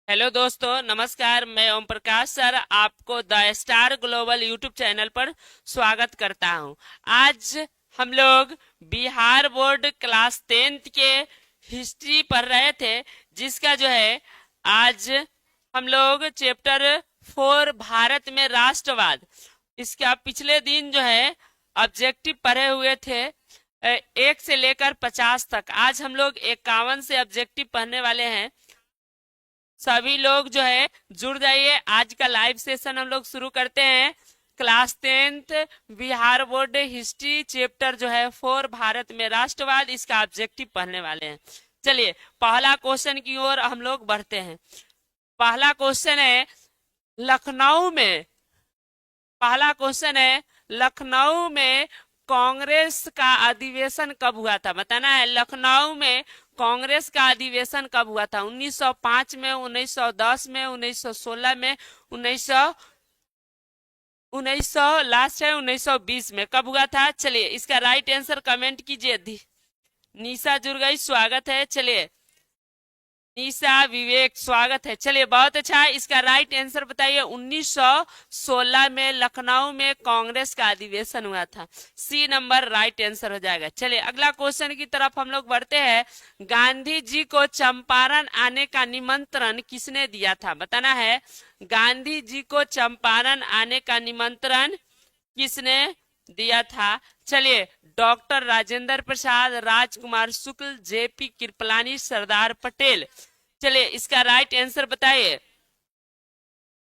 Hello दोस्तों, नमस्कार। मैं ओम प्रकाश सर आपको the star global YouTube channel पर स्वागत करता हूं। आज हम लोग बिहार बोर्ड क्लास 10th के हिस्ट्री पढ़ रहे थे, जिसका जो है आज हम लोग चैप्टर 4 भारत में राष्ट्रवाद, इसका पिछले दिन जो है ऑब्जेक्टिव पढ़े हुए थे 1 से लेकर 50 तक। आज हम लोग 51 से ऑब्जेक्टिव पढ़ने वाले हैं। सभी लोग जो है जुड़ जाइए। आज का लाइव सेशन हम लोग शुरू करते हैं। Class 10th Bihar board history chapter जो है 4 भारत में राष्ट्रवाद, इसका ऑब्जेक्टिव पढ़ने वाले हैं। चलिए पहला क्वेश्चन की ओर हम लोग बढ़ते हैं। पहला क्वेश्चन है लखनऊ में पहला क्वेश्चन है लखनऊ में कांग्रेस का अधिवेशन कब हुआ था? बताना है लखनऊ में कांग्रेस का अधिवेशन कब हुआ था। 1905 में, 1910 में, 1916 में, 1900 लास्ट है 1920 में। कब हुआ था? चलिए इसका राइट आंसर कमेंट कीजिए। निशा जुड़ गई, स्वागत है। चलिए निशा, विवेक, स्वागत है। चलिए बहुत अच्छा। इसका राइट आंसर बताइए। 1916 में लखनऊ में कांग्रेस का अधिवेशन हुआ था। सी नंबर राइट आंसर हो जाएगा। चलिए अगला क्वेश्चन की तरफ हम लोग बढ़ते हैं। गांधी जी को चंपारण आने का निमंत्रण किसने दिया था? बताना है गांधी जी को चंपारण आने का निमंत्रण किसने दिया था? चलिए डॉक्टर राजेंद्र प्रसाद, राजकुमार शुक्ल, जेपी कृपलानी, सरदार पटेल। चलिए इसका राइट आंसर बताइए।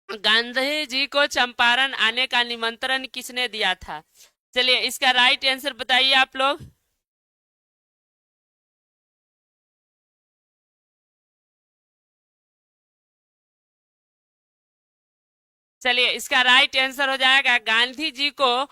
गांधी जी को चंपारण आने का निमंत्रण किसने दिया था? चलिए इसका राइट आंसर बताइए आप लोग। चलिए इसका राइट आंसर हो जाएगा गांधी जी को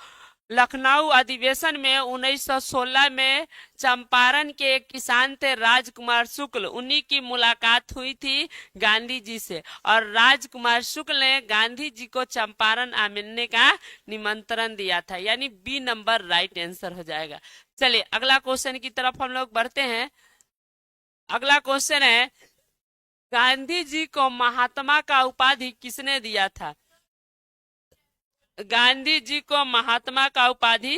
लखनऊ अधिवेशन में 1916 में चंपारण के एक किसान थे राजकुमार शुक्ल, उन्हीं की मुलाकात हुई थी गांधी जी से, और राजकुमार शुक्ल ने गांधी जी को चंपारण मिलने का निमंत्रण दिया था। यानी बी नंबर राइट आंसर हो जाएगा। चलिए अगला क्वेश्चन की तरफ हम लोग बढ़ते हैं। अगला क्वेश्चन है गांधी जी को महात्मा का उपाधि किसने दिया था? गांधी जी को महात्मा का उपाधि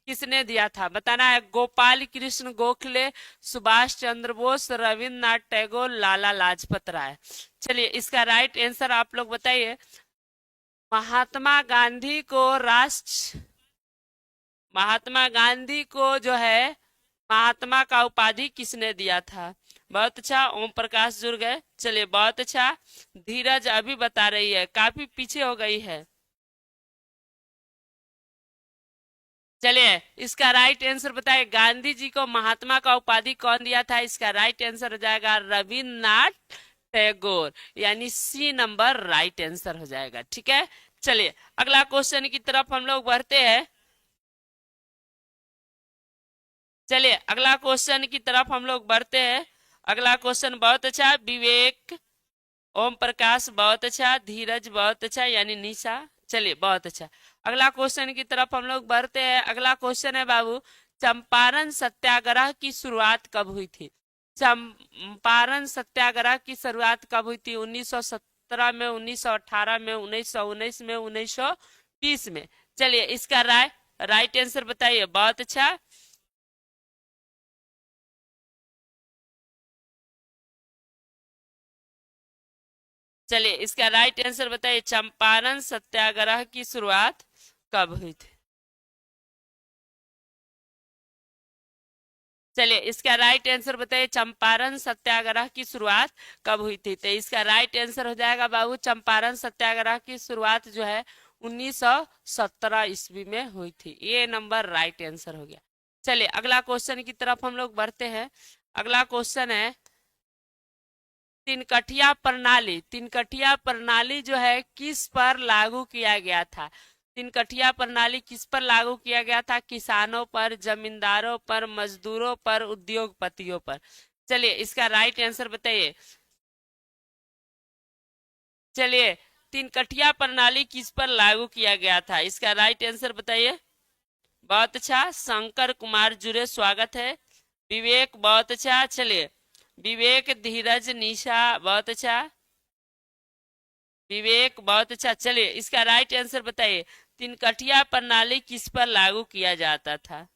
किसने दिया था? बताना है गोपाल कृष्ण गोखले, सुभाष चंद्र बोस, रविन्द्रनाथ टैगोर, लाला लाजपत राय। चलिए इसका राइट आंसर आप लोग बताइए। महात्मा गांधी को जो है महात्मा का उपाधि किसने दिया था? बहुत अच्छा, ओम प्रकाश जुड़ गए। चलिए बहुत अच्छा। धीरज अभी बता रही है, काफी पीछे हो गई है। चलिए इसका राइट आंसर बताइए। गांधी जी को महात्मा का उपाधि कौन दिया था? इसका राइट आंसर हो जाएगा रविन्द्रनाथ टैगोर। यानी सी नंबर राइट आंसर हो जाएगा। ठीक है। चलिए अगला क्वेश्चन की तरफ हम लोग बढ़ते हैं। चलिए अगला क्वेश्चन की तरफ हम लोग बढ़ते हैं। अगला क्वेश्चन बहुत अच्छा। विवेक, ओम प्रकाश बहुत अच्छा, धीरज बहुत अच्छा, यानी निशा। चलिए बहुत अच्छा। अगला क्वेश्चन की तरफ हम लोग बढ़ते हैं। अगला क्वेश्चन है बाबू, चंपारण सत्याग्रह की शुरुआत कब हुई थी? चंपारण सत्याग्रह की शुरुआत कब हुई थी? 1917 में, 1918 में, 1919 में, 1920 में। चलिए इसका राइट आंसर बताइए। बहुत अच्छा। चलिए इसका राइट आंसर बताइए। चंपारण सत्याग्रह की शुरुआत कब हुई थी? चलिए इसका राइट आंसर बताइए। चंपारण सत्याग्रह की शुरुआत कब हुई थी? तो इसका राइट आंसर हो जाएगा बाबू, चंपारण सत्याग्रह की शुरुआत जो है 1917 ईस्वी में हुई थी। ये नंबर राइट आंसर हो गया। चलिए अगला क्वेश्चन की तरफ हम लोग बढ़ते हैं। अगला क्वेश्चन है तिनकठिया प्रणाली जो है किस पर लागू किया गया था? तिनकठिया प्रणाली किस पर लागू किया गया था? किसानों पर, जमींदारों पर, मजदूरों पर, उद्योगपतियों पर। चलिए इसका राइट आंसर बताइए। चलिए तिनकठिया प्रणाली किस पर लागू किया गया था? इसका राइट आंसर बताइए। बहुत अच्छा, शंकर कुमार जुड़े, स्वागत है। विवेक बहुत अच्छा। चलिए विवेक, धीरज, निशा बहुत अच्छा। विवेक, बहुत अच्छा। चलिए इसका राइट आंसर बताइए। तिनकटिया प्रणाली किस पर लागू किया जाता था?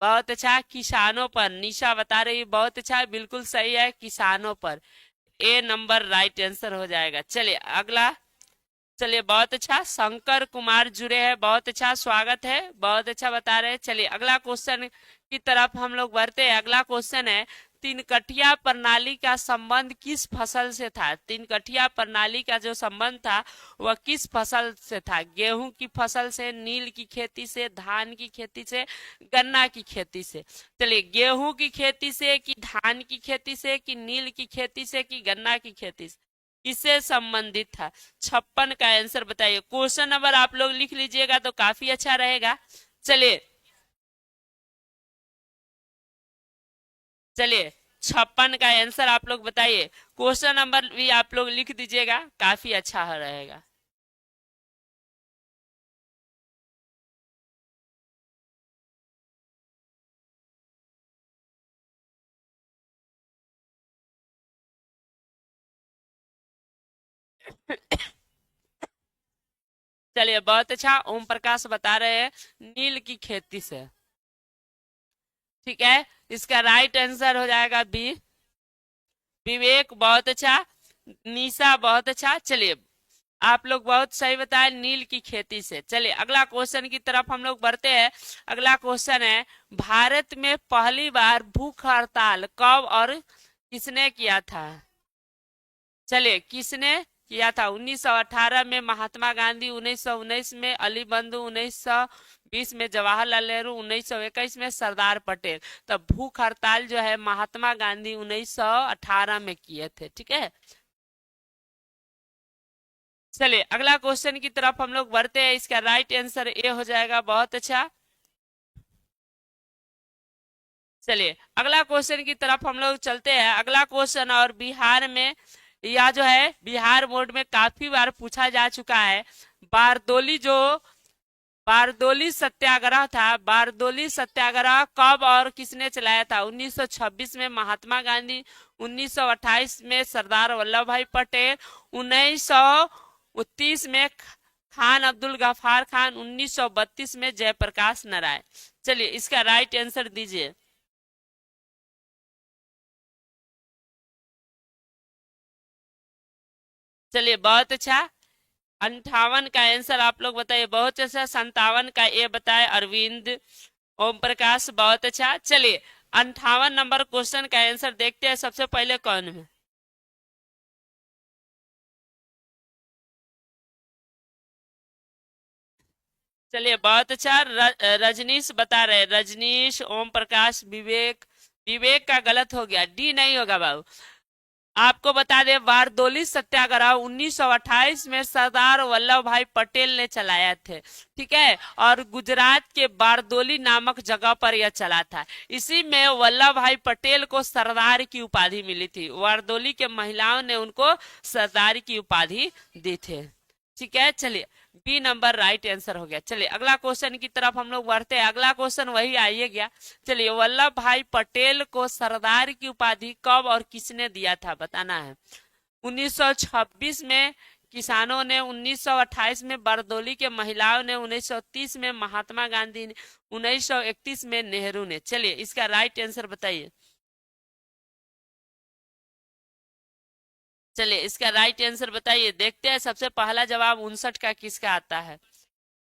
बहुत अच्छा, किसानों पर। निशा बता रही है, बहुत अच्छा, बिल्कुल सही है, किसानों पर। ए नंबर राइट आंसर हो जाएगा। चलिए अगला। चलिए बहुत अच्छा, शंकर कुमार जुड़े हैं, बहुत अच्छा, स्वागत है, बहुत अच्छा बता रहे हैं। चलिए अगला क्वेश्चन की तरफ हम लोग बढ़ते हैं। अगला क्वेश्चन है, तिनकटिया प्रणाली का संबंध किस फसल से था? तिनकटिया प्रणाली का जो संबंध था वह किस फसल से था? गेहूं की फसल से, नील की खेती से, धान की खेती से, गन्ना की खेती से? चलिए गेहूं की खेती से कि धान की खेती से कि नील की खेती से कि गन्ना की खेती से, किससे संबंधित था? 56 का आंसर बताइए। क्वेश्चन नंबर आप लोग लिख लीजिएगा तो काफी अच्छा रहेगा। चलिए चलिए 56 का आंसर आप लोग बताइए। क्वेश्चन नंबर भी आप लोग लिख दीजिएगा, काफी अच्छा रहेगा। चलिए बहुत अच्छा, ओम प्रकाश बता रहे हैं नील की खेती से। ठीक है, इसका राइट आंसर हो जाएगा बी, विवेक, बहुत अच्छा। निशा, बहुत अच्छा। चलिए आप लोग बहुत सही बताए, नील की खेती से। चलिए अगला क्वेश्चन की तरफ हम लोग बढ़ते हैं। अगला क्वेश्चन है, भारत में पहली बार भूख हड़ताल कब और किसने किया था? चलिए किसने किया था? 1918 में महात्मा गांधी, 1919 में अली बंधु, 1920 में जवाहरलाल नेहरू, 1921 में सरदार पटेल। तो भूख हड़ताल जो है महात्मा गांधी 1918 में किए थे। ठीक है, चलिए अगला क्वेश्चन की तरफ हम लोग बढ़ते हैं। इसका राइट आंसर ए हो जाएगा, बहुत अच्छा। चलिए अगला क्वेश्चन की तरफ हम लोग चलते हैं। अगला क्वेश्चन, और बिहार में या जो है बिहार बोर्ड में काफी बार पूछा जा चुका है। बारदोली जो बारदोली सत्याग्रह था, बारदोली सत्याग्रह कब और किसने चलाया था? 1926 में महात्मा गांधी, 1928 में सरदार वल्लभ भाई पटेल, 1930 में खान अब्दुल गफार खान, 1932 में जयप्रकाश नारायण। चलिए इसका राइट आंसर दीजिए। चलिए बहुत अच्छा, 58 का आंसर आप लोग बताइए। बहुत अच्छा, 57 का ये बताए अरविंद। ओम प्रकाश, बहुत अच्छा। चलिए 58 नंबर क्वेश्चन का आंसर देखते हैं सबसे पहले कौन है। चलिए बहुत अच्छा, रजनीश बता रहे, रजनीश, ओम प्रकाश, विवेक। विवेक का गलत हो गया, डी नहीं होगा बाबू। आपको बता दें बारदोली सत्याग्रह 1928 में सरदार वल्लभ भाई पटेल ने चलाया थे। ठीक है, और गुजरात के बारदोली नामक जगह पर यह चला था। इसी में वल्लभ भाई पटेल को सरदार की उपाधि मिली थी। बारदोली के महिलाओं ने उनको सरदार की उपाधि दी थी। ठीक है, चलिए बी नंबर राइट आंसर हो गया। चलिए अगला क्वेश्चन की तरफ हम लोग बढ़ते हैं। अगला क्वेश्चन वही आइए गया। चलिए वल्लभ भाई पटेल को सरदार की उपाधि कब और किसने दिया था, बताना है। 1926 में किसानों ने, 1928 में बारदोली के महिलाओं ने, 1930 में महात्मा गांधी ने, 1931 में नेहरू ने। चलिए इसका राइट आंसर बताइए। चलिए इसका राइट आंसर बताइए, देखते हैं सबसे पहला जवाब 59 का किसका आता है।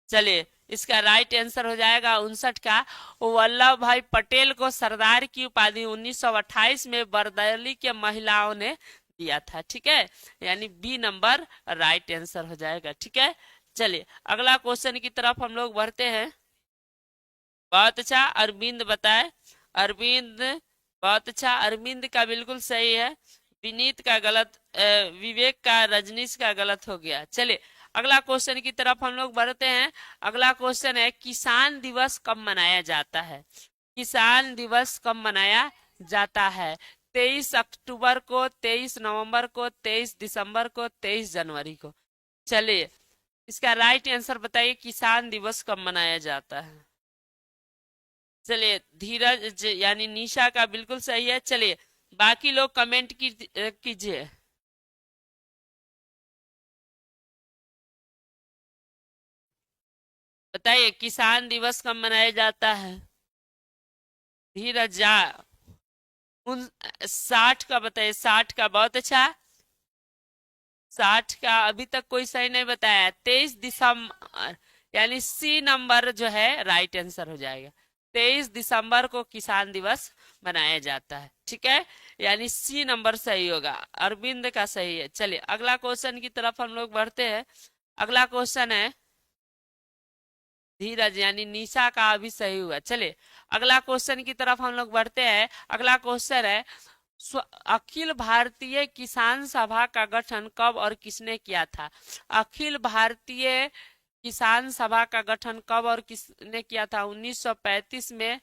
चलिए इसका राइट आंसर हो जाएगा 59 का। वल्लभ भाई पटेल को सरदार की उपाधि 1928 में बरदौली के महिलाओं ने दिया था। ठीक है, यानी बी नंबर राइट आंसर हो जाएगा। ठीक है, चलिए अगला क्वेश्चन की तरफ हम लोग बढ़ते हैं। बहुत अच्छा, अरविंद बताए, अरविंद, बहुत अच्छा, अरविंद का बिल्कुल सही है। विनीत का गलत, विवेक का, रजनीश का गलत हो गया। चलिए अगला क्वेश्चन की तरफ हम लोग बढ़ते हैं। अगला क्वेश्चन है, किसान दिवस कब मनाया जाता है? किसान दिवस कब मनाया जाता है? 23 अक्टूबर को, 23 नवंबर को, 23 दिसंबर को, 23 जनवरी को? चलिए इसका राइट आंसर बताइए, किसान दिवस कब मनाया जाता है। चलिए धीरज यानी निशा का बिल्कुल सही है। चलिए बाकी लोग कमेंट कीजिए। बताइए किसान दिवस कब मनाया जाता है? धीरज जा। उन 60 का बताइए, 60 का, बहुत अच्छा। 60 का अभी तक कोई सही नहीं बताया। 23 दिसंबर, यानी सी नंबर जो है राइट आंसर हो जाएगा। 23 दिसंबर को किसान दिवस मनाया जाता है, ठीक है, यानी सी नंबर सही होगा। अरविंद का सही है। चलिए अगला क्वेश्चन की तरफ हम लोग बढ़ते हैं। अगला क्वेश्चन है धीरज, यानी निशा का अभी सही हुआ। चलिए अगला क्वेश्चन की तरफ हम लोग बढ़ते हैं। अगला क्वेश्चन है अखिल भारतीय किसान सभा का गठन कब और किसने किया था? अखिल भारतीय किसान सभा का गठन कब और किसने किया था? 1935 में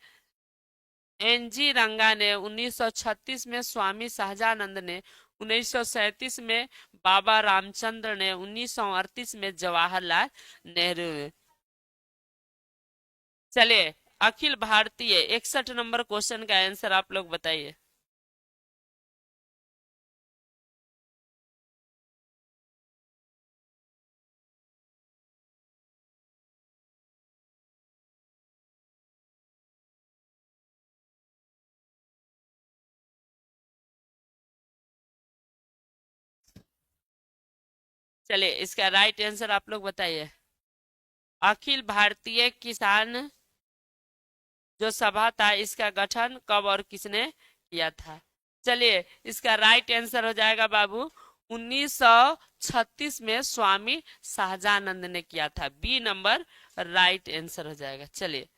एनजी रंगा ने, 1936 में स्वामी सहजानंद ने, 1937 में बाबा रामचंद्र ने, 1938 में जवाहरलाल नेहरू ने। चलिए अखिल भारतीय 61 नंबर क्वेश्चन का आंसर आप लोग बताइए। चलिए इसका राइट आंसर आप लोग बताइए। अखिल भारतीय किसान जो सभा था इसका गठन कब और किसने किया था? चलिए इसका राइट आंसर हो जाएगा बाबू 1936 में स्वामी सहजानंद ने किया था। बी नंबर राइट आंसर हो जाएगा। चलिए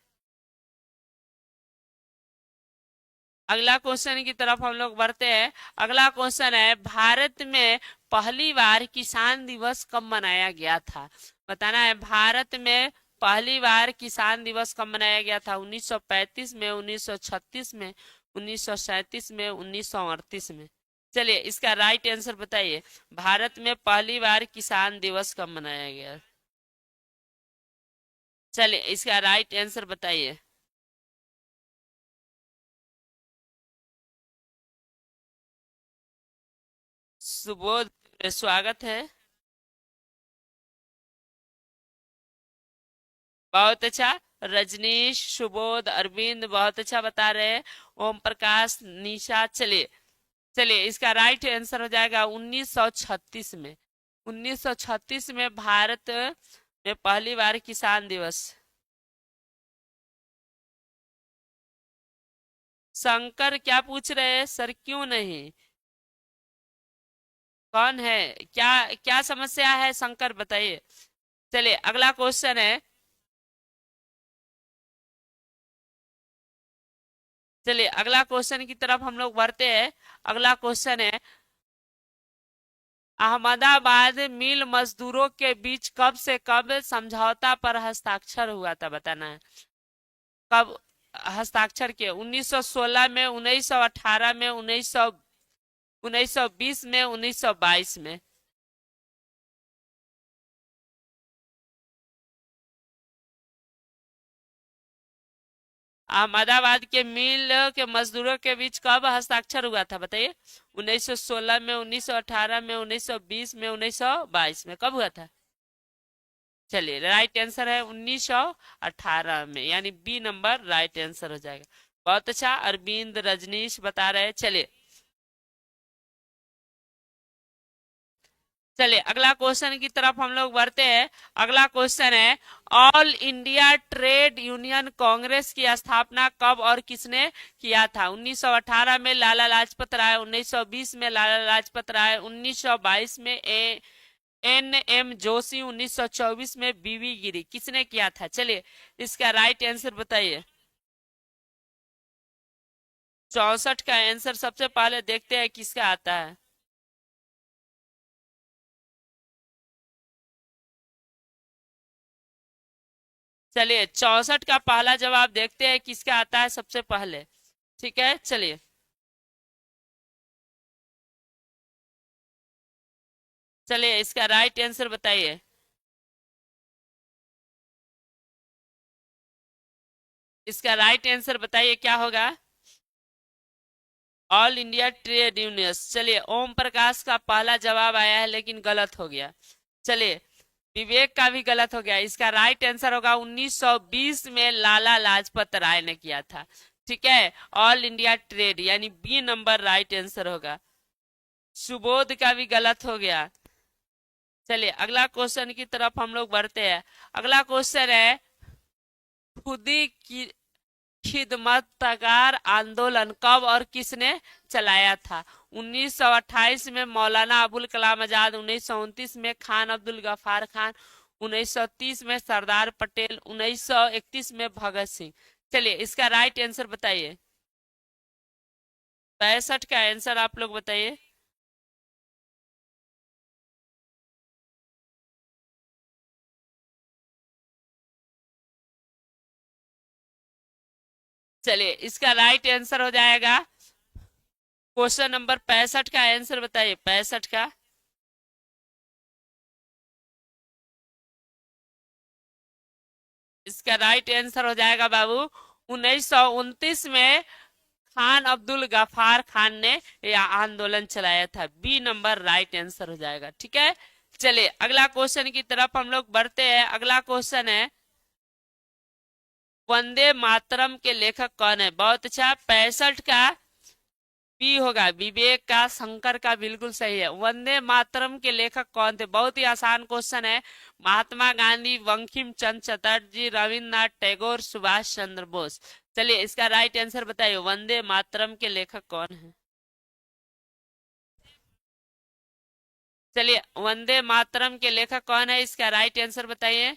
अगला क्वेश्चन की तरफ हम लोग बढ़ते हैं। अगला क्वेश्चन है भारत में पहली बार किसान दिवस कब मनाया गया था? बताना है भारत में पहली बार किसान दिवस कब मनाया गया था? 1935 में, 1936 में, 1937 में, 1938 में। चलिए इसका राइट आंसर बताइए। भारत में पहली बार किसान दिवस कब मनाया गया? चलिए इसका राइट आंसर बताइए। सुबोध, स्वागत है। बहुत अच्छा। रजनीश, सुबोध, अरविंद बहुत अच्छा बता रहे हैं। ओम प्रकाश, निशा। चलिए चलिए इसका राइट आंसर हो जाएगा 1936 में। 1936 में भारत में पहली बार किसान दिवस। शंकर क्या पूछ रहे हैं सर, क्यों नहीं? कौन है? क्या क्या समस्या है शंकर, बताइए। चलिए अगला क्वेश्चन है। चलिए अगला क्वेश्चन की तरफ हम लोग बढ़ते हैं। अगला क्वेश्चन है अहमदाबाद मिल मजदूरों के बीच कब से कब समझौता पर हस्ताक्षर हुआ था? बताना है कब हस्ताक्षर किए। 1916 में, 1918 में, 1920 में, 1922 में। अहमदाबाद के मिल के मजदूरों के बीच कब हस्ताक्षर हुआ था बताइए। 1916 में, 1918 में, 1920 में, 1922 में। कब हुआ था? चलिए राइट आंसर है 1918 में, यानी बी नंबर राइट आंसर हो जाएगा। बहुत अच्छा। अरविंद, रजनीश बता रहे हैं। चलिए चलिए अगला क्वेश्चन की तरफ हम लोग बढ़ते हैं। अगला क्वेश्चन है all India trade union Congress की स्थापना कब और किसने किया था? 1918 में लाला लाजपत राय, 1920 में लाला लाजपत राय, 1922 में एन एम जोशी, 1924 में बीवी गिरी। किसने किया था? चलिए इसका राइट आंसर बताइए। 64 का आंसर सबसे पहले देखते हैं किसका आता है। चलिए 64 का पहला जवाब देखते हैं किसका आता है सबसे पहले। ठीक है चलिए। चलिए इसका राइट आंसर बताइए। इसका राइट आंसर बताइए क्या होगा? All India trade unions. चलिए ओम प्रकाश का पहला जवाब आया है लेकिन गलत हो गया। चलिए विवेक का भी गलत हो गया। इसका राइट आंसर होगा 1920 में लाला लाजपत राय ने किया था। ठीक है, ऑल इंडिया ट्रेड, यानी बी नंबर राइट आंसर होगा। सुबोध का भी गलत हो गया। चलिए अगला क्वेश्चन की तरफ हम लोग बढ़ते हैं। अगला क्वेश्चन है, खुदी की खिदमतगार आंदोलन कब और किसने चलाया था? 1928 में मौलाना अबुल कलाम आजाद, 1929 में खान अब्दुल गफ्फार खान, 1930 में सरदार पटेल, 1931 में भगत सिंह। चलिए इसका राइट आंसर बताइए। 65 का आंसर आप लोग बताइए। चलिए इसका राइट आंसर हो जाएगा, क्वेश्चन नंबर 65 का आंसर बताइए। 65 का इसका राइट आंसर हो जाएगा बाबू 1929 में खान अब्दुल गफ्फार खान ने यह आंदोलन चलाया था। बी नंबर राइट आंसर हो जाएगा। ठीक है, चलिए अगला क्वेश्चन की तरफ हम लोग बढ़ते हैं। अगला क्वेश्चन है, वंदे मातरम के लेखक कौन है? बहुत अच्छा, 65 का बी होगा, विवेक का, शंकर का बिल्कुल सही है। वंदे मातरम के लेखक कौन थे? बहुत ही आसान क्वेश्चन है। महात्मा गांधी, बंकिम चंद्र चटर्जी, रविन्द्रनाथ टैगोर, सुभाष चंद्र बोस। चलिए इसका राइट आंसर बताइए, वंदे मातरम के लेखक कौन है? चलिए वंदे मातरम के लेखक कौन है, इसका राइट आंसर बताइए।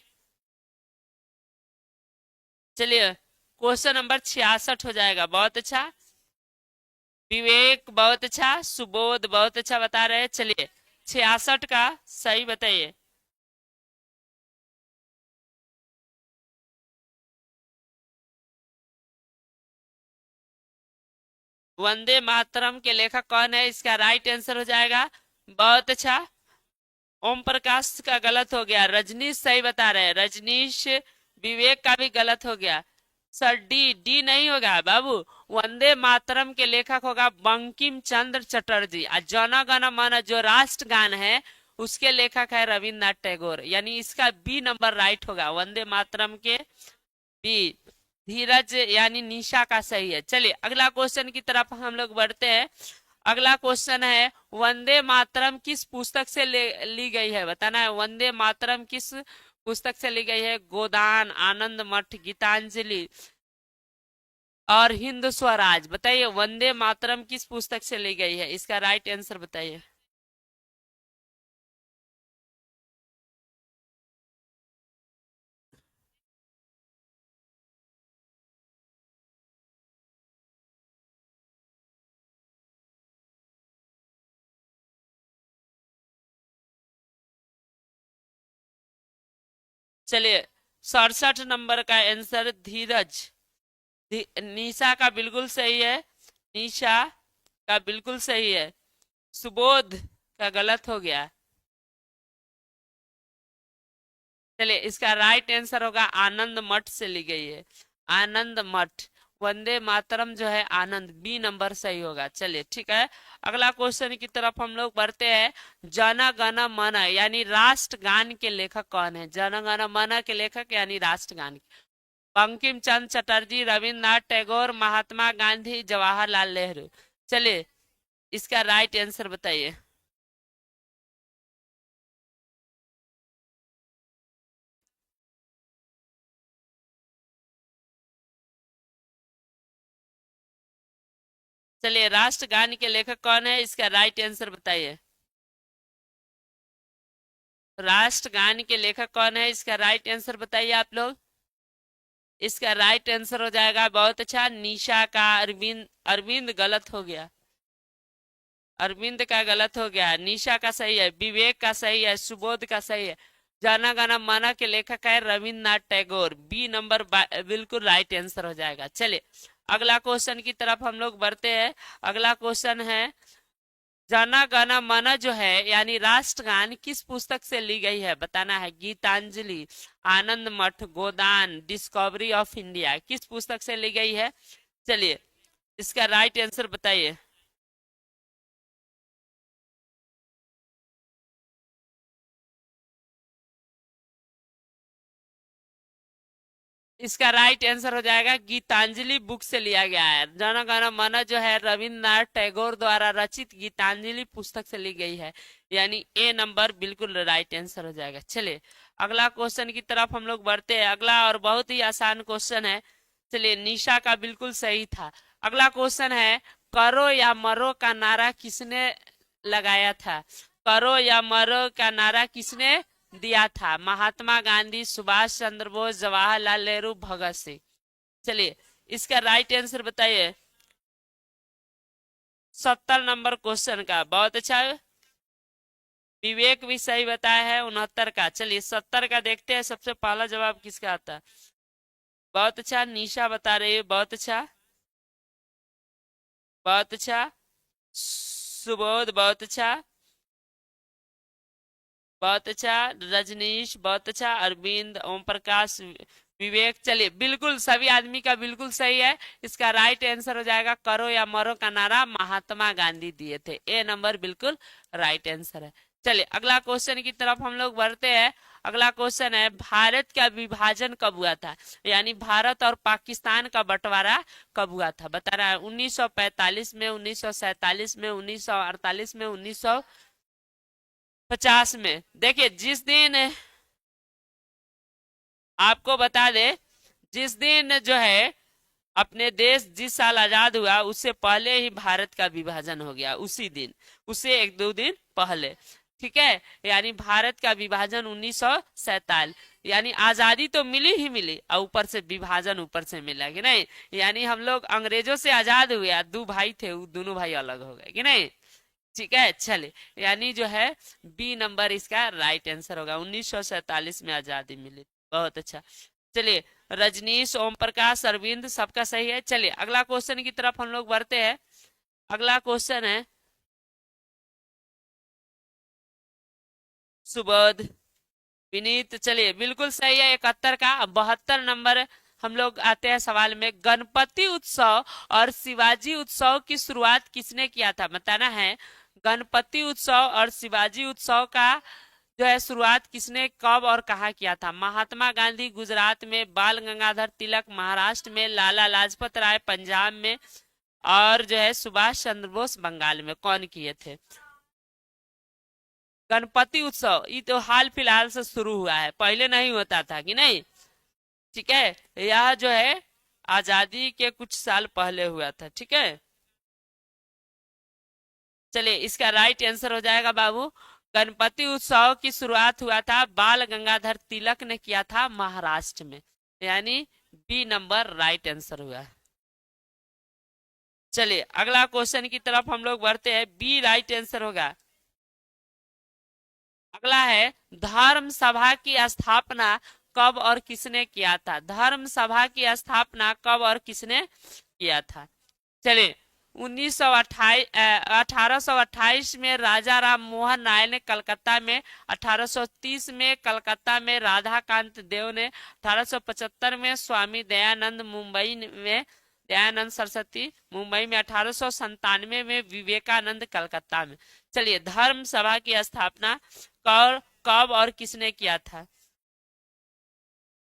चलिए क्वेश्चन नंबर 66 हो जाएगा। बहुत अच्छा, विवेक बहुत अच्छा, सुबोध बहुत अच्छा बता रहे हैं। चलिए 66 का सही बताइए। वंदे मातरम के लेखक कौन है, इसका राइट आंसर हो जाएगा। बहुत अच्छा, ओम प्रकाश का गलत हो गया, रजनीश सही बता रहे हैं। रजनीश, विवेक का भी गलत हो गया। सर डी, डी नहीं होगा बाबू। वंदे मातरम के लेखक होगा बंकिम चंद्र चटर्जी। और जन गण मन जो राष्ट्रगान है उसके लेखक है रविन्द्रनाथ टैगोर, यानी इसका बी नंबर राइट होगा, वंदे मातरम के बी। धीरज यानी निशा का सही है। चलिए अगला क्वेश्चन की तरफ हम लोग बढ़ते हैं। अगला क्वेश्चन है, वंदे मातरम किस पुस्तक से ली गई है? बताना है, वंदे मातरम किस पुस्तक से ली गई है? गोदान, आनंद मठ, गीतांजलि और हिंद स्वराज। बताइए वंदे मातरम किस पुस्तक से ली गई है, इसका राइट आंसर बताइए। चलिए 67 नंबर का आंसर धीरज, निशा का बिल्कुल सही है। निशा का बिल्कुल सही है। सुबोध का गलत हो गया। चलिए इसका राइट आंसर होगा आनंद मठ से ली गई है, आनंद मठ। वंदे मातरम जो है आनंद, बी नंबर सही होगा। चलिए ठीक है, अगला क्वेश्चन की तरफ हम लोग बढ़ते हैं। जन गण मन यानी राष्ट्रगान के लेखक कौन है? जन गण मन के लेखक यानी राष्ट्रगान, बंकिम चंद्र चटर्जी, रविन्द्रनाथ टैगोर, महात्मा गांधी, जवाहरलाल नेहरू। चलिए इसका राइट आंसर बताइए। चलिए राष्ट्रगान के लेखक कौन है, इसका राइट आंसर बताइए। राष्ट्रगान के लेखक कौन है, इसका राइट आंसर बताइए आप लोग। इसका राइट आंसर हो जाएगा, बहुत अच्छा, निशा का अरविंद। अरविंद गलत हो गया, अरविंद का गलत हो गया। निशा का सही है, विवेक का सही है, सुबोध का सही है। जन गण मन के लेखक है रविन्द्रनाथ टैगोर, बी नंबर बिल्कुल राइट आंसर हो जाएगा। चलिए अगला क्वेश्चन की तरफ हम लोग बढ़ते हैं। अगला क्वेश्चन है, जन गण मन जो है यानी राष्ट्रगान किस पुस्तक से ली गई है? बताना है, गीतांजलि, आनंद मठ, गोदान, डिस्कवरी ऑफ इंडिया, किस पुस्तक से ली गई है? चलिए इसका राइट आंसर बताइए। इसका राइट आंसर हो जाएगा गीतांजलि बुक से लिया गया है। जन गण मन जो है रविन्द्रनाथ टैगोर द्वारा रचित गीतांजलि पुस्तक से ली गई है, यानी ए नंबर बिल्कुल राइट आंसर हो जाएगा। चलिए अगला क्वेश्चन की तरफ हम लोग बढ़ते हैं। अगला और बहुत ही आसान क्वेश्चन है। चलिए निशा का बिल्कुल सही था। अगला क्वेश्चन है, करो या मरो का नारा किसने लगाया था? करो या मरो का नारा किसने दिया था? महात्मा गांधी, सुभाष चंद्र बोस, जवाहरलाल नेहरू, भगत सिंह। चलिए इसका राइट आंसर बताइए 70 नंबर क्वेश्चन का। बहुत अच्छा, विवेक भी सही बताया है 69 का। चलिए 70 का देखते हैं सबसे पहला जवाब किसका आता है। बहुत अच्छा, निशा बता रही है, बहुत अच्छा, बहुत अच्छा, सुबोध बहुत अच्छा, बहुत अच्छा, रजनीश बहुत अच्छा, अरविंद, ओम प्रकाश, विवेक। चलिए बिल्कुल सभी आदमी का बिल्कुल सही है। इसका राइट आंसर हो जाएगा करो या मरो का नारा महात्मा गांधी दिए थे। ए नंबर बिल्कुल राइट आंसर है। चलिए अगला क्वेश्चन की तरफ हम लोग बढ़ते हैं। अगला क्वेश्चन है, भारत का विभाजन कब हुआ था? यानी भारत और पाकिस्तान का बंटवारा कब हुआ था? बता रहा है 1945 में, 1947 में, 1948 में, 1950 में। देखिए जिस दिन आपको बता दे, जिस दिन जो है अपने देश जिस साल आजाद हुआ उससे पहले ही भारत का विभाजन हो गया, उसी दिन, उससे एक दो दिन पहले। ठीक है, यानी भारत का विभाजन 1947, यानी आजादी तो मिली ही मिली और ऊपर से विभाजन ऊपर से मिला कि नहीं। यानी हम लोग अंग्रेजों से आजाद हुए, दो भाई थे, वो दोनों भाई अलग हो गए कि नहीं। ठीक है, चले यानी जो है बी नंबर इसका राइट आंसर होगा, 1947 में आजादी मिली। बहुत अच्छा। चलिए रजनीश, ओम प्रकाश, अरविंद सबका सही है। चलिए अगला क्वेश्चन की तरफ हम लोग बढ़ते हैं। अगला क्वेश्चन है, सुबोध, विनीत, चलिए बिल्कुल सही है 71 का। 72 नंबर हम लोग आते हैं सवाल में, गणपति उत्सव और शिवाजी उत्सव की शुरुआत किसने किया था? बताना है गणपति उत्सव और शिवाजी उत्सव का जो है शुरुआत किसने, कब और कहाँ किया था? महात्मा गांधी गुजरात में, बाल गंगाधर तिलक महाराष्ट्र में, लाला लाजपत राय पंजाब में, और जो है सुभाष चंद्र बोस बंगाल में। कौन किए थे? गणपति उत्सव ये तो हाल फिलहाल से शुरू हुआ है, पहले नहीं होता था कि नहीं। ठीक है, यह जो है आजादी के कुछ साल पहले हुआ था। ठीक है, चलिए इसका राइट आंसर हो जाएगा बाबू, गणपति उत्सव की शुरुआत हुआ था बाल गंगाधर तिलक ने किया था महाराष्ट्र में, यानी बी नंबर राइट आंसर हुआ। चलिए अगला क्वेश्चन की तरफ हम लोग बढ़ते हैं, बी राइट आंसर होगा। अगला है, धर्म सभा की स्थापना कब और किसने किया था? धर्म सभा की स्थापना कब और किसने किया था? चलिए 1828 में राजा राम मोहन राय ने कलकत्ता में, 1830 में कलकत्ता में राधा कांत देव ने, 1875 में स्वामी दयानंद मुंबई में, दयानंद सरस्वती मुंबई में, 1897 में विवेकानंद कलकत्ता में। चलिए धर्म सभा की स्थापना कब कब और किसने किया था?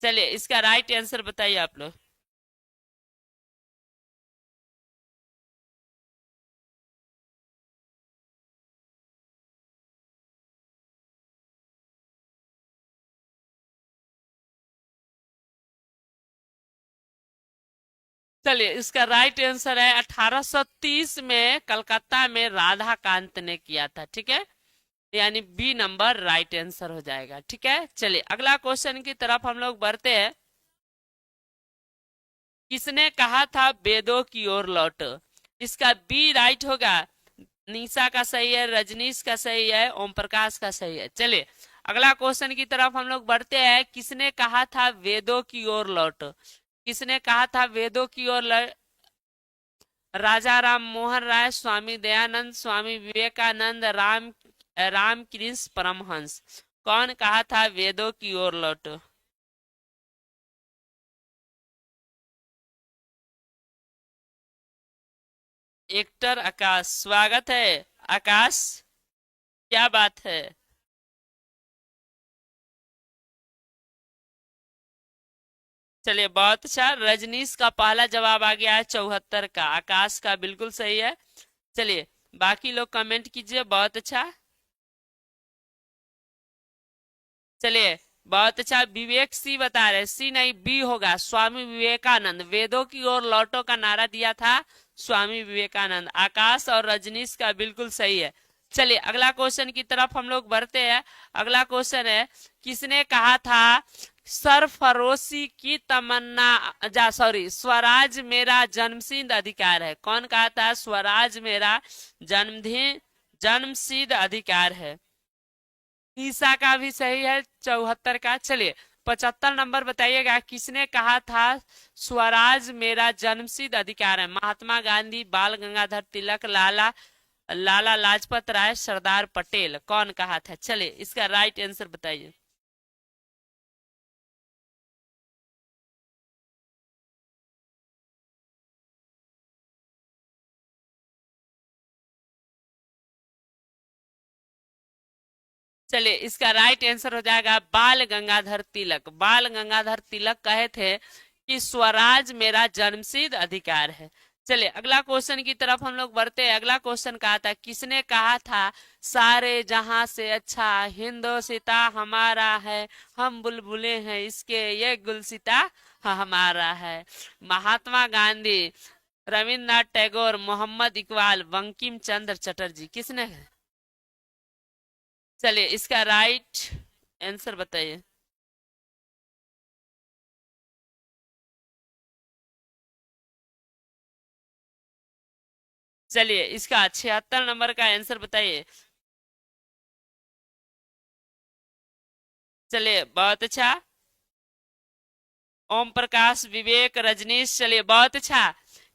चलिए इसका राइट आंसर बताइए आप लोग। चलिए इसका राइट आंसर है 1830 में कलकत्ता में राधा कांत ने किया था। ठीक है, यानी बी नंबर राइट आंसर हो जाएगा। ठीक है, चलिए अगला क्वेश्चन की तरफ हम लोग बढ़ते हैं। किसने कहा था वेदों की ओर लौटो? इसका बी राइट होगा। निशा का सही है, रजनीश का सही है, ओम प्रकाश का सही है। चलिए अगला क्वेश्चन की तरफ हम लोग बढ़ते हैं। किसने कहा था वेदों की ओर लौटो? किसने कहा था वेदों की ओर? राजा राम मोहन राय, स्वामी दयानंद, स्वामी विवेकानंद, रामकृष्ण परमहंस। कौन कहा था वेदों की ओर लौटो? एक्टर आकाश, स्वागत है आकाश, क्या बात है। चलिए बहुत अच्छा, रजनीश का पहला जवाब आ गया है 74 का, आकाश का बिल्कुल सही है। चलिए बाकी लोग कमेंट कीजिए। बहुत अच्छा, चलिए बहुत अच्छा। विवेक सी बता रहे, सी नहीं बी होगा, स्वामी विवेकानंद, वेदों की ओर लौटो का नारा दिया था स्वामी विवेकानंद। आकाश और रजनीश का बिल्कुल सही है। चलिए अगला क्वेश्चन की तरफ हम लोग बढ़ते हैं। अगला क्वेश्चन है, किसने कहा था सरफरोशी की तमन्ना, जा सॉरी, स्वराज मेरा जन्मसिद्ध अधिकार है? कौन कहा था स्वराज मेरा जन्मसिद्ध अधिकार है? ईसा का भी सही है 74 का। चलिए 75 नंबर बताइएगा, किसने कहा था स्वराज मेरा जन्मसिद्ध अधिकार है? महात्मा गांधी, बाल गंगाधर तिलक, लाला लाजपत राय, सरदार पटेल, कौन कहा था? चलिए इसका राइट आंसर बताइए। चलिए इसका राइट आंसर हो जाएगा बाल गंगाधर तिलक। बाल गंगाधर तिलक कहे थे कि स्वराज मेरा जन्मसिद्ध अधिकार है। चलिए अगला क्वेश्चन की तरफ हम लोग बढ़ते हैं। अगला क्वेश्चन कहा था, किसने कहा था सारे जहां से अच्छा हिंदोसिता हमारा है, हम बुलबुले हैं इसके ये गुलसिता हमारा है? महात्मा गांधी, रविन्द्रनाथ टैगोर, मोहम्मद इकबाल, बंकिम चंद्र चटर्जी, किसने? चलिए इसका राइट आंसर बताइए। चलिए इसका 76 नंबर का आंसर बताइए। चलिए बहुत अच्छा, ओम प्रकाश, विवेक, रजनीश, चलिए बहुत अच्छा।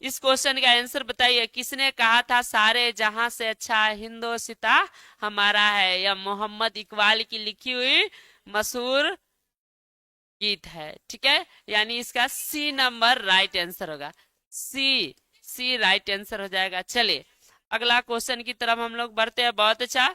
इस क्वेश्चन का आंसर बताइए, किसने कहा था सारे जहां से अच्छा हिंदोसिता हमारा है? यह मोहम्मद इकबाल की लिखी हुई मशहूर गीत है। ठीक है, यानी इसका सी नंबर राइट आंसर होगा। सी, सी राइट आंसर हो जाएगा। चलिए अगला क्वेश्चन की तरफ हम लोग बढ़ते हैं। बहुत अच्छा,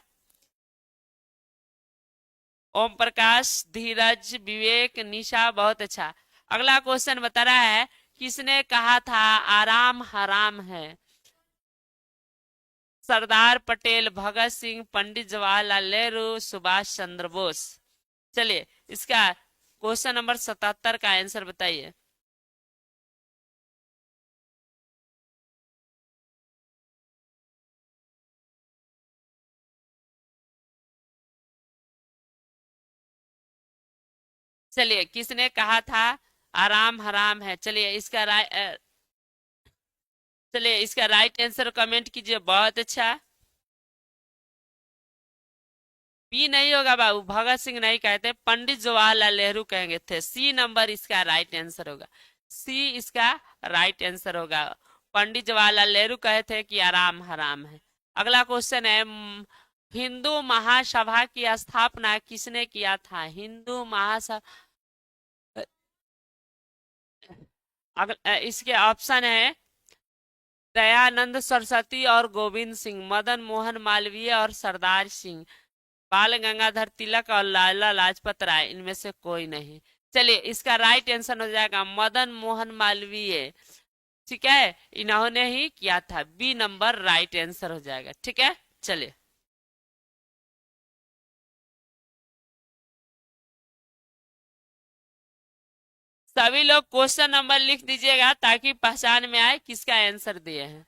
ओम प्रकाश, धीरज, विवेक, निशा, बहुत अच्छा। अगला क्वेश्चन बता रहा है, किसने कहा था आराम हराम है? सरदार पटेल, भगत सिंह, पंडित जवाहरलाल नेहरू, सुभाष चंद्र बोस। चलिए इसका क्वेश्चन नंबर 77 का आंसर बताइए। चलिए किसने कहा था आराम हराम है? चलिए इसका राइट आंसर कमेंट कीजिए। बहुत अच्छा, बी नहीं होगा बाबू, भगत सिंह नहीं कहते, पंडित जवाहरलाल नेहरू कहेंगे थे। सी नंबर इसका राइट आंसर होगा। सी इसका राइट आंसर होगा। पंडित जवाहरलाल नेहरू कहे थे कि आराम हराम है। अगला क्वेश्चन है, हिंदू महासभा की स्थापना किसने किया था? हिंदू महासभा, इसके ऑप्शन है दयानंद सरस्वती और गोविंद सिंह, मदन मोहन मालवीय और सरदार सिंह, बाल गंगाधर तिलक और लाला लाजपत राय, इनमें से कोई नहीं। चलिए इसका राइट आंसर हो जाएगा मदन मोहन मालवीय। ठीक है, इन्होंने ही किया था। बी नंबर राइट आंसर हो जाएगा। ठीक है, चलिए सभी लोग क्वेश्चन नंबर लिख दीजिएगा ताकि पहचान में आए किसका आंसर दिए हैं।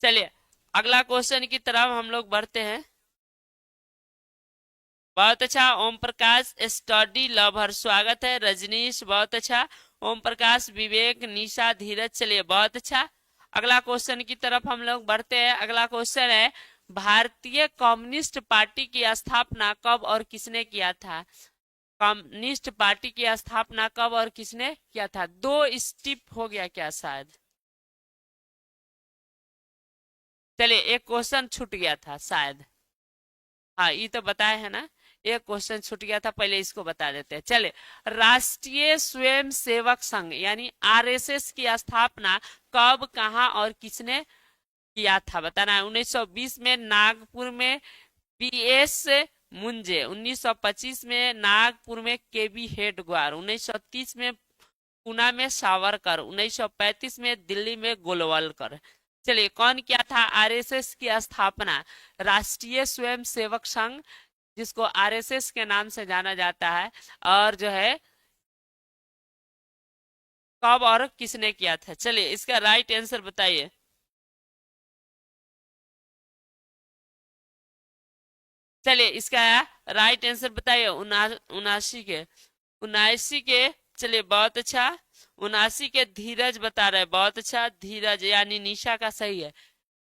चलिए अगला क्वेश्चन की तरफ हम लोग बढ़ते हैं। बहुत अच्छा, ओम प्रकाश, स्टडी लवर, स्वागत है। रजनीश बहुत अच्छा, ओम प्रकाश, विवेक, निशा, धीरज, चलिए बहुत अच्छा। अगला क्वेश्चन की तरफ हम लोग बढ़ते हैं। अगला क्वेश्चन है, भारतीय कम्युनिस्ट पार्टी की स्थापना कब और किसने किया था? कम्युनिस्ट पार्टी की स्थापना कब और किसने किया था? दो स्टिप हो गया क्या शायद? चलिए एक क्वेश्चन छूट गया था शायद। हाँ ये तो बताए है ना, एक क्वेश्चन छूट गया था, पहले इसको बता देते हैं। चले, राष्ट्रीय स्वयं सेवक संघ यानी आरएसएस की स्थापना कब, कहाँ और किसने किया था? बताना है। 1920 में नागपुर में बीएस मुंजे, 1925 में नागपुर में केबी हेडगवार, 1930 में पूना में सावरकर, 1935 में दिल्ली में गोलवलकर। चलिए, कौन किया था आरएसएस की स्थापना? राष्ट्रीय स्वयंसेवक संघ, जिसको आरएसएस के नाम से जाना जाता है, और जो है कब और किसने किया था? चलिए, इसका राइट आंसर बताइए। चलिए, इसका राइट आंसर बताइए। 79 के चलिए, बहुत अच्छा। 79 के धीरज बता रहे, बहुत अच्छा, धीरज यानी निशा का सही है।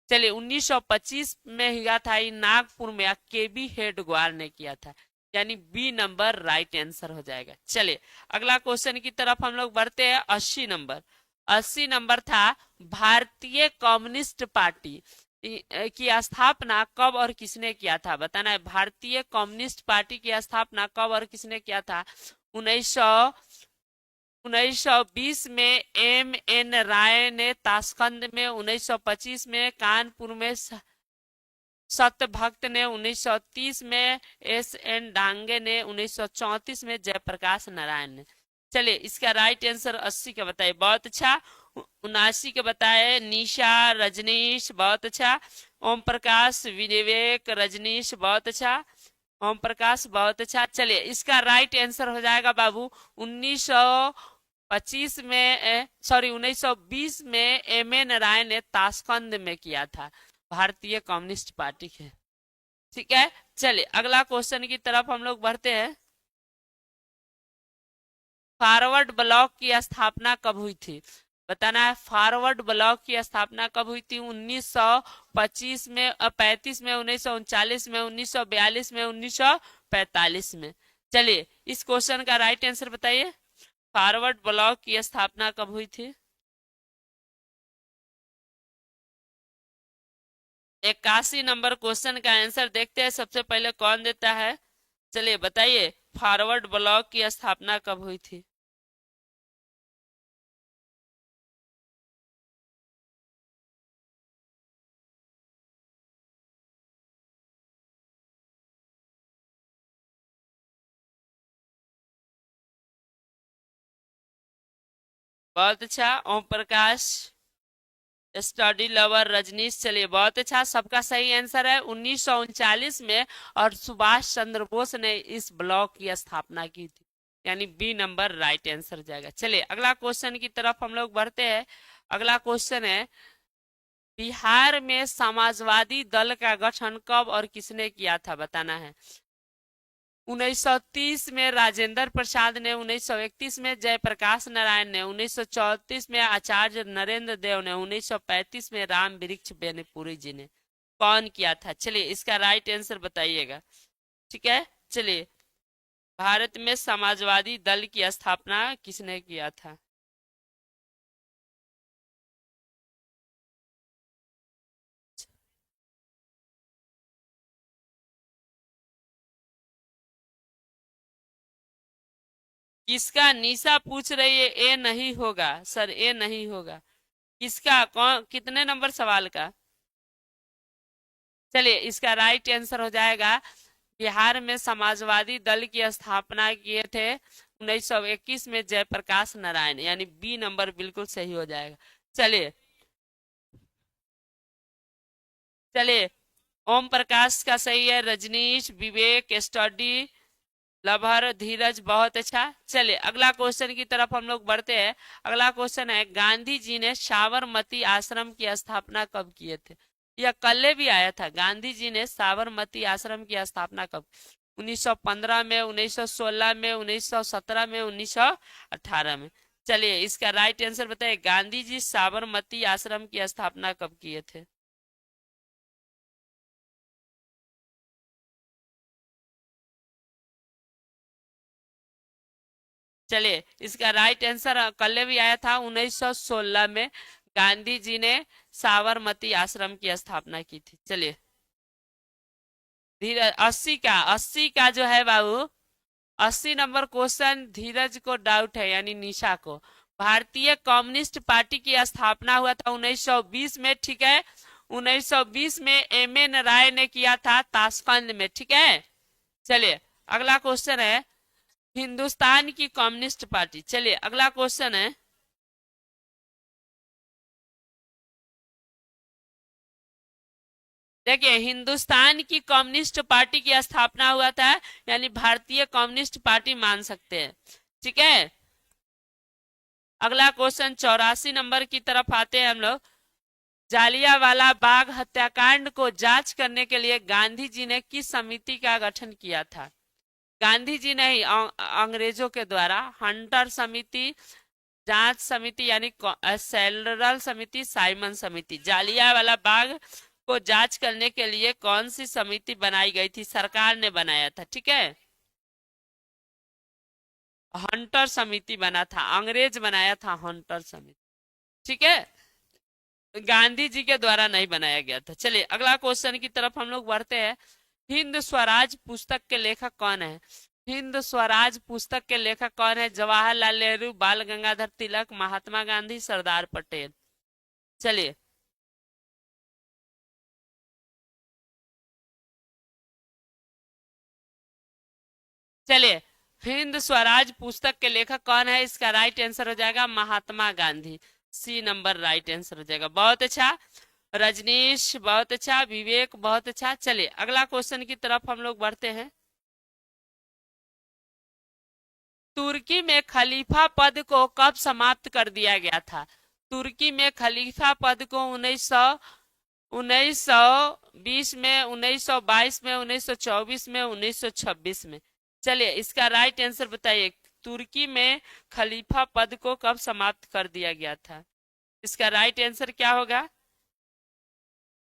चलिए, 1925 में हुआ था ये नागपुर में, केबी हेडगेवार ने किया था, यानी बी नंबर राइट आंसर हो जाएगा। चलिए, अगला क्वेश्चन की तरफ हम लोग बढ़ते हैं। 80 नंबर, 80 नंबर था, भारतीय कम्युनिस्ट पार्टी की स्थापना कब और किसने किया था? बताना है। भारतीय कम्युनिस्ट पार्टी की स्थापना कब और किसने किया था? 1920 में एम एन राय ने ताशकंद में, 1925 में कानपुर में सत्यभक्त ने, 1930 में एस एन डांगे ने, 1934 में जयप्रकाश नारायण ने। चलिए, इसका राइट आंसर 80 का बताइए। बहुत अच्छा। 79 के बताए, निशा, रजनीश, बहुत अच्छा। ओम प्रकाश, विवेक, रजनीश, बहुत अच्छा। ओम प्रकाश, बहुत अच्छा। चलिए, इसका राइट आंसर हो जाएगा बाबू 1925 में, सॉरी 1920 में एम ए नारायण ने ताशकंद में किया था, भारतीय कम्युनिस्ट पार्टी के। ठीक है। चलिए, अगला क्वेश्चन की तरफ हम लोग बढ़ते हैं। फॉरवर्ड ब्लॉक की स्थापना कब हुई थी? बताना है। फॉरवर्ड ब्लॉक की स्थापना कब हुई थी? 1925 में, 35 में, 1939 में, 1942 में, 1945 में। चलिए, इस क्वेश्चन का राइट आंसर बताइए। फॉरवर्ड ब्लॉक की स्थापना कब हुई थी? 81 नंबर क्वेश्चन का आंसर देखते हैं सबसे पहले कौन देता है। चलिए, बताइए, फॉरवर्ड ब्लॉक की स्थापना कब हुई थी? बहुत अच्छा। Om Prakash, study lover, Rajneesh. चलिए, बहुत अच्छा, सबका सही आंसर है 1939 में, और सुभाष चंद्र बोस ने इस ब्लॉक की स्थापना की थी, यानी बी नंबर राइट आंसर हो जाएगा। चलिए, अगला क्वेश्चन की तरफ हम लोग बढ़ते हैं। अगला क्वेश्चन है, बिहार में समाजवादी दल का गठन कब और किसने किया था? बताना है। 1930 में राजेंद्र प्रसाद ने, 1931 में जयप्रकाश नारायण ने, 1934 में आचार्य नरेंद्र देव ने, 1935 में राम वृक्ष बेनीपुरी जी ने। कौन किया था? चलिए, इसका राइट आंसर बताइएगा। ठीक है। चलिए, भारत में समाजवादी दल की स्थापना किसने किया था? किसका? निशा पूछ रही है। ए नहीं होगा सर, ए नहीं होगा। किसका? कौन? कितने नंबर सवाल का? चलिए, इसका राइट आंसर हो जाएगा, बिहार में समाजवादी दल की स्थापना किए थे 1921 में जयप्रकाश नारायण, यानी बी नंबर बिल्कुल सही हो जाएगा। चलिए, चलिए, ओम प्रकाश का सही है, रजनीश, विवेक, स्टडी लवर, धीरज, बहुत अच्छा। चलिए, अगला क्वेश्चन की तरफ हम लोग बढ़ते हैं। अगला क्वेश्चन है, गांधी जी ने साबरमती आश्रम की स्थापना कब किए थे? यह कल भी आया था। गांधी जी ने साबरमती आश्रम की स्थापना कब? 1915 में, 1916 में, 1917 में, 1918 में। चलिए, इसका राइट आंसर बताइए। गांधी जी साबरमती आश्रम की स्थापना कब किए थे? चलिए, इसका राइट आंसर कल भी आया था, 1916 में गांधी जी ने साबरमती आश्रम की स्थापना की थी। चलिए, धीरज, 80 का जो है बाबू, 80 नंबर क्वेश्चन धीरज को डाउट है, यानी निशा को। भारतीय कम्युनिस्ट पार्टी की स्थापना हुआ था 1920 में। ठीक है। 1920 में एम एन राय ने किया था ताशकंद में। ठीक है। चलिए, अगला क्वेश्चन है, हिंदुस्तान की कम्युनिस्ट पार्टी। चलिए अगला क्वेश्चन है, देखिए हिंदुस्तान की कम्युनिस्ट पार्टी की स्थापना हुआ था, यानी भारतीय कम्युनिस्ट पार्टी मान सकते हैं। ठीक है, अगला क्वेश्चन 84 नंबर की तरफ आते हैं हम लोग। जालियांवाला बाग हत्याकांड को जांच करने के लिए गांधी जी ने किस समिति का गठन किया था? गांधी जी ने ही अंग्रेजों के द्वारा हंटर समिति, जांच समिति यानी सेलरल समिति, साइमन समिति। जालियांवाला बाग को जांच करने के लिए कौन सी समिति बनाई गई थी? सरकार ने बनाया था। ठीक है, हंटर समिति बना था, अंग्रेज बनाया था हंटर समिति। ठीक है, गांधी जी के द्वारा नहीं बनाया गया था। चलिए अगला क्वेश्चन की तरफ हम लोग बढ़ते हैं। हिंद स्वराज पुस्तक के लेखक कौन है? हिंद स्वराज पुस्तक के लेखक कौन है? जवाहरलाल नेहरू, बाल गंगाधर तिलक, महात्मा गांधी, सरदार पटेल। चलिए चलिए हिंद स्वराज पुस्तक के लेखक कौन है? इसका राइट आंसर हो जाएगा Mahatma Gandhi. C number right answer हो जाएगा। बहुत अच्छा रजनीश, बहुत अच्छा विवेक, बहुत अच्छा। चलिए अगला क्वेश्चन की तरफ हम लोग बढ़ते हैं। तुर्की में खलीफा पद को कब समाप्त कर दिया गया था? तुर्की में खलीफा पद को 1920 में, 1922 में, 1924 में, 1926 में। चलिए इसका राइट आंसर बताइए। तुर्की में खलीफा पद को कब समाप्त कर दिया गया था? इसका राइट आंसर क्या होगा?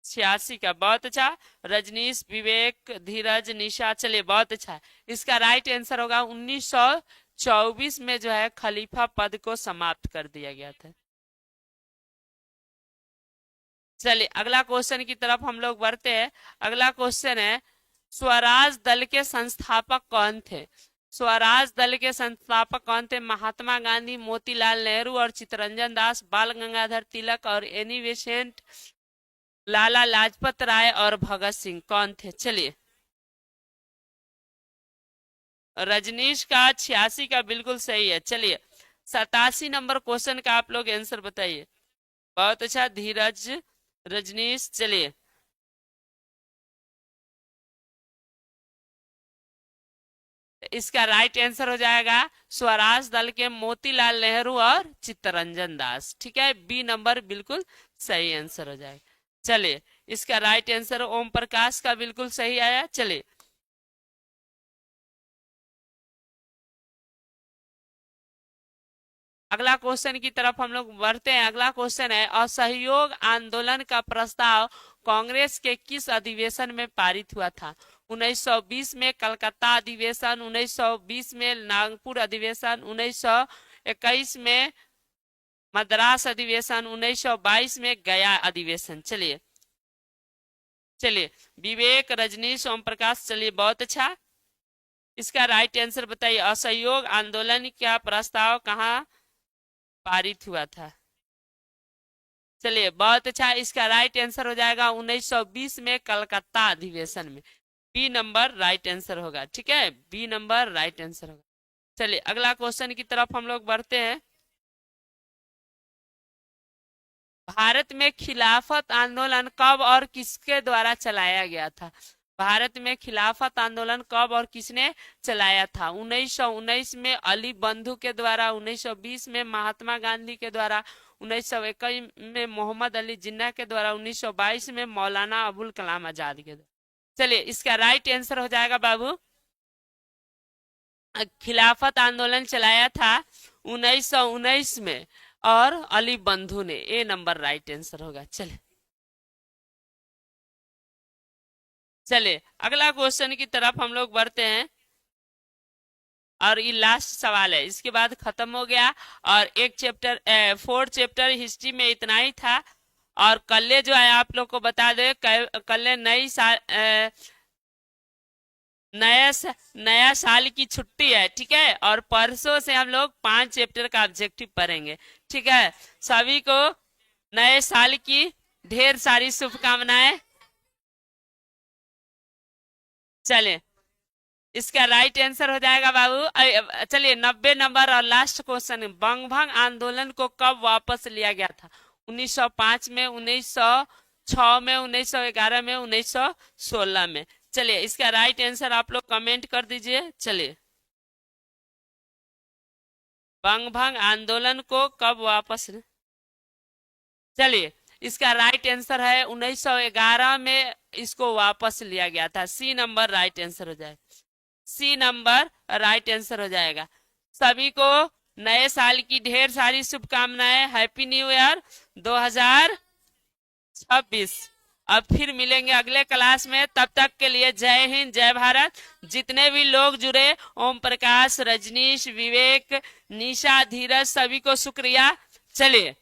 86 का। बहुत अच्छा रजनीश, विवेक, धीरज, निशा। चलिए बहुत अच्छा, इसका राइट आंसर होगा 1924 में जो है खलीफा पद को समाप्त कर दिया गया था। चलिए अगला क्वेश्चन की तरफ हम लोग बढ़ते हैं। अगला क्वेश्चन है, स्वराज दल के संस्थापक कौन थे? स्वराज दल के संस्थापक कौन थे? महात्मा गांधी, मोतीलाल नेहरू और चित्तरंजन दास, बाल गंगाधर तिलक और एनी बेसेंट, लाला लाजपत राय और भगत सिंह। कौन थे? चलिए रजनीश का 86 का बिल्कुल सही है। चलिए 87 नंबर क्वेश्चन का आप लोग आंसर बताइए। बहुत अच्छा धीरज, रजनीश। चलिए इसका राइट आंसर हो जाएगा स्वराज दल के मोतीलाल नेहरू और चित्तरंजन दास। ठीक है, बी नंबर बिल्कुल सही आंसर हो जाएगा। चलिए इसका राइट आंसर ओम प्रकाश का बिल्कुल सही आया। चलिए अगला क्वेश्चन की तरफ हम लोग बढ़ते हैं। अगला क्वेश्चन है, असहयोग आंदोलन का प्रस्ताव कांग्रेस के किस अधिवेशन में पारित हुआ था? 1920 में कलकत्ता अधिवेशन, 1920 में नागपुर अधिवेशन, 1921 में मद्रास अधिवेशन, 1922 में गया अधिवेशन। चलिए चलिए विवेक, रजनीश, ओम प्रकाश। चलिए बहुत अच्छा, इसका राइट आंसर बताइए। असहयोग आंदोलन का प्रस्ताव कहाँ पारित हुआ था? चलिए बहुत अच्छा, इसका राइट आंसर हो जाएगा 1920 में कलकत्ता अधिवेशन में। बी नंबर राइट आंसर होगा। ठीक है, बी नंबर राइट आंसर होगा। चलिए अगला क्वेश्चन की तरफ हम लोग बढ़ते हैं। भारत में खिलाफत आंदोलन कब और किसके द्वारा चलाया गया था? भारत में खिलाफत आंदोलन कब और किसने चलाया था? 1919 में अली बंधु के द्वारा, 1920 में महात्मा गांधी के द्वारा, 1921 में मोहम्मद अली जिन्ना के द्वारा, 1922 में मौलाना अबुल कलाम आजाद के द्वारा। चलिए इसका राइट आंसर हो जाएगा बाबू, खिलाफत आंदोलन चलाया था 1919 में और अली बंधु ने। ए नंबर राइट आंसर होगा। चले चले अगला क्वेश्चन की तरफ हम लोग बढ़ते हैं और ये लास्ट सवाल है, इसके बाद खत्म हो गया। और एक चैप्टर, 4 चैप्टर हिस्ट्री में इतना ही था। और कल जो है आप लोग को बता दे, कल नई साल, नया साल की छुट्टी है। ठीक है, और परसों से हम लोग 5 चैप्टर का ऑब्जेक्टिव पढ़ेंगे। ठीक है, सभी को नए साल की ढेर सारी शुभकामनाएं। चलें। इसका राइट आंसर हो जाएगा बाबू। चलिए 90 नंबर और लास्ट क्वेश्चन, बंगभंग आंदोलन को कब वापस लिया गया था? 1905 में, 1906 में, 1911 में, 1916 में। चलिए इसका राइट आंसर आप लोग कमेंट कर दीजिए। चलिए बंगभंग आंदोलन को कब वापस, चलिए इसका राइट आंसर है 1911 में इसको वापस लिया गया था। सी नंबर राइट आंसर हो जाएगा। सी नंबर राइट आंसर हो जाएगा। सभी को नए साल की ढेर सारी शुभकामनाएं। Happy new year 2026। अब फिर मिलेंगे अगले क्लास में, तब तक के लिए जय हिंद, जय भारत। जितने भी लोग जुड़े, ओम प्रकाश, रजनीश, विवेक, निशा, धीरज, सभी को शुक्रिया। चलिए